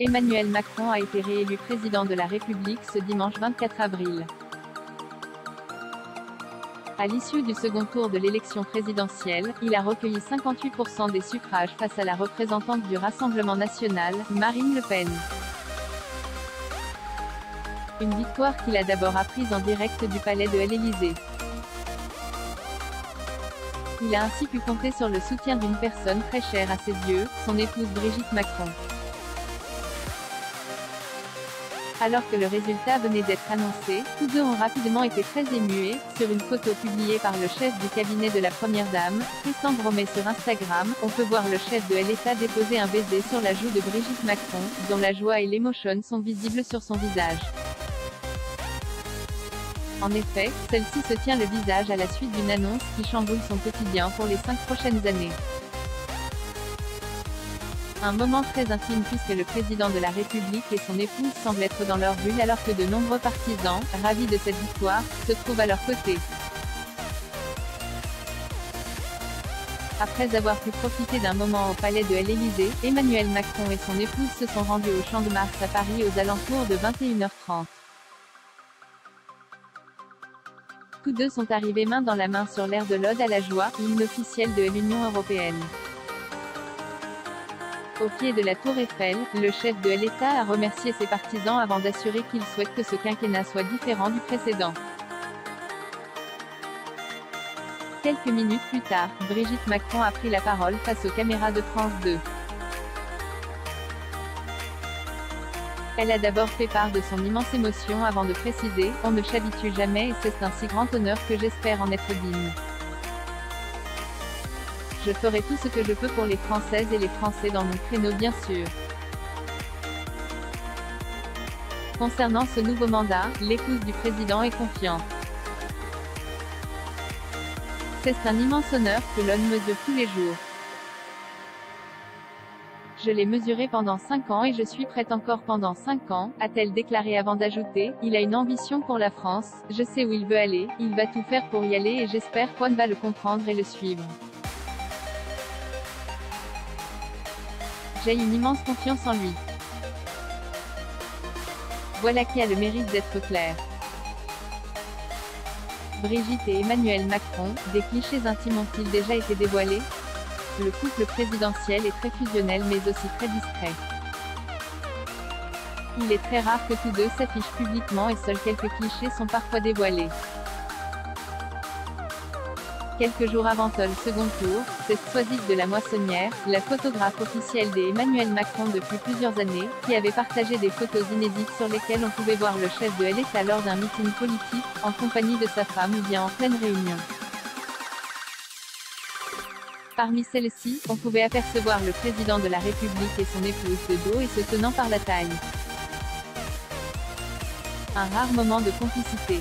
Emmanuel Macron a été réélu président de la République ce dimanche 24 avril. À l'issue du second tour de l'élection présidentielle, il a recueilli 58% des suffrages face à la représentante du Rassemblement national, Marine Le Pen. Une victoire qu'il a d'abord apprise en direct du palais de l'Élysée. Il a ainsi pu compter sur le soutien d'une personne très chère à ses yeux, son épouse Brigitte Macron. Alors que le résultat venait d'être annoncé, tous deux ont rapidement été très émus et, sur une photo publiée par le chef du cabinet de la Première Dame, Christian Bromet sur Instagram, on peut voir le chef de l'État déposer un baiser sur la joue de Brigitte Macron, dont la joie et l'émotion sont visibles sur son visage. En effet, celle-ci se tient le visage à la suite d'une annonce qui chamboule son quotidien pour les 5 prochaines années. Un moment très intime puisque le président de la République et son épouse semblent être dans leur bulle alors que de nombreux partisans, ravis de cette victoire, se trouvent à leur côté. Après avoir pu profiter d'un moment au palais de l'Élysée, Emmanuel Macron et son épouse se sont rendus au Champ de Mars à Paris aux alentours de 21h30. Tous deux sont arrivés main dans la main sur l'air de l'Ode à la joie, hymne officiel de l'Union européenne. Au pied de la Tour Eiffel, le chef de l'État a remercié ses partisans avant d'assurer qu'il souhaite que ce quinquennat soit différent du précédent. Quelques minutes plus tard, Brigitte Macron a pris la parole face aux caméras de France 2. Elle a d'abord fait part de son immense émotion avant de préciser « On ne s'habitue jamais et c'est un si grand honneur que j'espère en être digne. Je ferai tout ce que je peux pour les Françaises et les Français dans mon créneau bien sûr. » Concernant ce nouveau mandat, l'épouse du président est confiante. C'est un immense honneur que l'on mesure tous les jours. Je l'ai mesuré pendant 5 ans et je suis prête encore pendant 5 ans, a-t-elle déclaré avant d'ajouter « Il a une ambition pour la France, je sais où il veut aller, il va tout faire pour y aller et j'espère qu'on va le comprendre et le suivre. J'ai une immense confiance en lui. » Voilà qui a le mérite d'être clair. Brigitte et Emmanuel Macron, des clichés intimes ont-ils déjà été dévoilés? Le couple présidentiel est très fusionnel mais aussi très discret. Il est très rare que tous deux s'affichent publiquement et seuls quelques clichés sont parfois dévoilés. Quelques jours avant le second tour, c'est Soisig de la Moissonnière, la photographe officielle d'Emmanuel Macron depuis plusieurs années, qui avait partagé des photos inédites sur lesquelles on pouvait voir le chef de l'État lors d'un meeting politique, en compagnie de sa femme ou bien en pleine réunion. Parmi celles-ci, on pouvait apercevoir le président de la République et son épouse de dos et se tenant par la taille. Un rare moment de complicité.